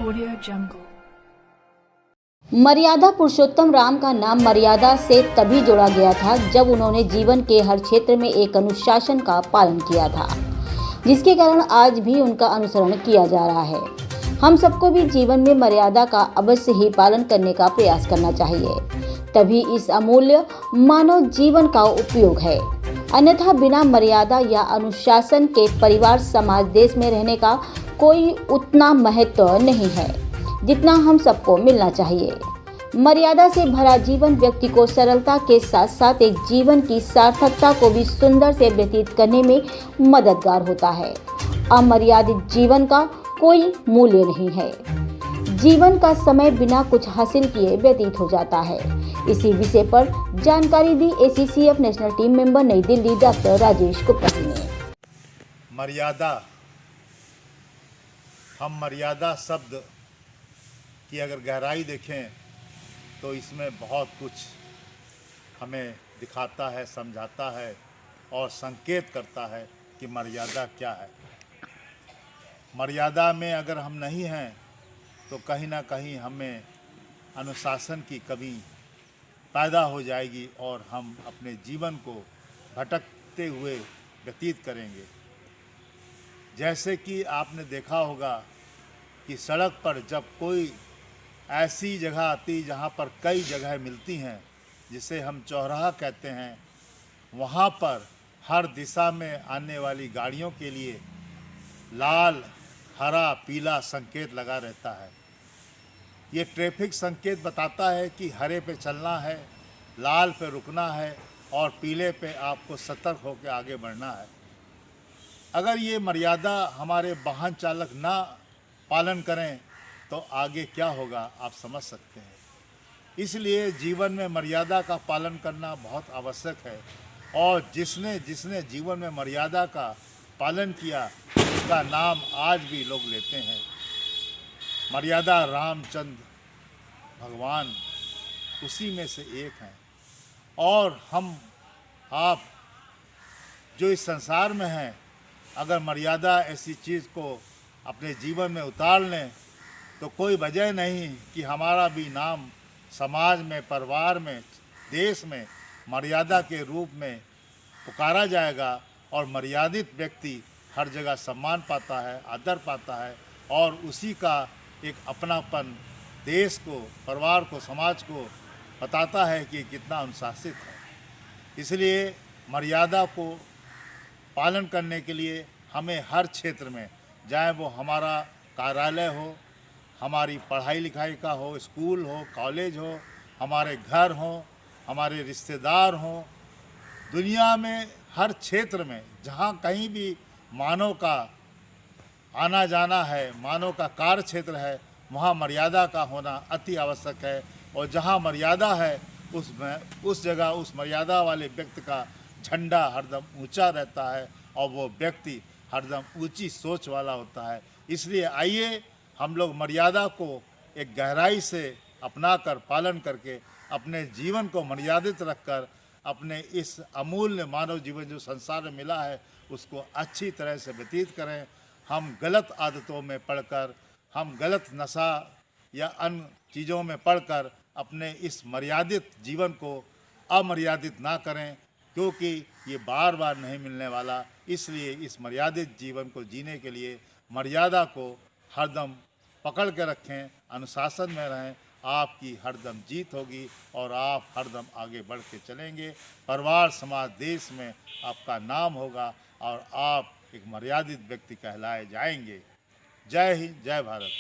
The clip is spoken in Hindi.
Audio Jungle। मर्यादा पुरुषोत्तम राम का नाम मर्यादा से तभी जोड़ा गया था जब उन्होंने जीवन के हर क्षेत्र में एक अनुशासन का पालन किया था, जिसके कारण आज भी उनका अनुसरण किया जा रहा है। हम सबको भी जीवन में मर्यादा का अवश्य ही पालन करने का प्रयास करना चाहिए, तभी इस अमूल्य मानव जीवन का उपयोग है। अन्यथा बिना मर्यादा या अनुशासन के परिवार, समाज, देश में रहने का कोई उतना महत्व नहीं है जितना हम सबको मिलना चाहिए। मर्यादा से भरा जीवन व्यक्ति को सरलता के साथ साथ एक जीवन की सार्थकता को भी सुंदर से व्यतीत करने में मददगार होता है। अमर्यादित जीवन का कोई मूल्य नहीं है। जीवन का समय बिना कुछ हासिल किए व्यतीत हो जाता है। इसी विषय पर जानकारी दी ACCF नेशनल टीम मेंबर नई दिल्ली डॉक्टर राजेश गुप्ता जी ने। मर्यादा, हम मर्यादा शब्द की अगर गहराई देखें तो इसमें बहुत कुछ हमें दिखाता है, समझाता है और संकेत करता है कि मर्यादा क्या है। मर्यादा में अगर हम नहीं हैं तो कहीं ना कहीं हमें अनुशासन की कमी पैदा हो जाएगी और हम अपने जीवन को भटकते हुए व्यतीत करेंगे। जैसे कि आपने देखा होगा कि सड़क पर जब कोई ऐसी जगह आती जहाँ पर कई जगह मिलती हैं, जिसे हम चौराहा कहते हैं, वहाँ पर हर दिशा में आने वाली गाड़ियों के लिए लाल, हरा, पीला संकेत लगा रहता है। ये ट्रैफिक संकेत बताता है कि हरे पे चलना है, लाल पे रुकना है और पीले पे आपको सतर्क होकर आगे बढ़ना है। अगर ये मर्यादा हमारे वाहन चालक ना पालन करें तो आगे क्या होगा आप समझ सकते हैं। इसलिए जीवन में मर्यादा का पालन करना बहुत आवश्यक है और जिसने जिसने जीवन में मर्यादा का पालन किया उसका नाम आज भी लोग लेते हैं। मर्यादा रामचंद्र भगवान उसी में से एक हैं और हम आप जो इस संसार में हैं, अगर मर्यादा ऐसी चीज़ को अपने जीवन में उतार लें तो कोई वजह नहीं कि हमारा भी नाम समाज में, परिवार में, देश में मर्यादा के रूप में पुकारा जाएगा और मर्यादित व्यक्ति हर जगह सम्मान पाता है, आदर पाता है और उसी का एक अपनापन देश को, परिवार को, समाज को बताता है कि कितना अनुशासित है। इसलिए मर्यादा को पालन करने के लिए हमें हर क्षेत्र में, चाहे वो हमारा कार्यालय हो, हमारी पढ़ाई लिखाई का हो, स्कूल हो, कॉलेज हो, हमारे घर हो, हमारे रिश्तेदार हों, दुनिया में हर क्षेत्र में जहाँ कहीं भी मानव का आना जाना है, मानव का कार्य क्षेत्र है, वहाँ मर्यादा का होना अति आवश्यक है। और जहाँ मर्यादा है उस जगह उस मर्यादा वाले व्यक्ति का झंडा हरदम ऊंचा रहता है और वो व्यक्ति हरदम ऊंची सोच वाला होता है। इसलिए आइए हम लोग मर्यादा को एक गहराई से अपनाकर, पालन करके अपने जीवन को मर्यादित रखकर अपने इस अमूल्य मानव जीवन जो संसार में मिला है उसको अच्छी तरह से व्यतीत करें। हम गलत आदतों में पढ़कर, हम गलत नशा या अन्य चीज़ों में पढ़कर अपने इस मर्यादित जीवन को अमर्यादित ना करें, क्योंकि ये बार बार नहीं मिलने वाला। इसलिए इस मर्यादित जीवन को जीने के लिए मर्यादा को हरदम पकड़ के रखें, अनुशासन में रहें, आपकी हरदम जीत होगी और आप हरदम आगे बढ़ के चलेंगे। परिवार, समाज, देश में आपका नाम होगा और आप एक मर्यादित व्यक्ति कहलाए जाएंगे। जय हिंद, जय भारत।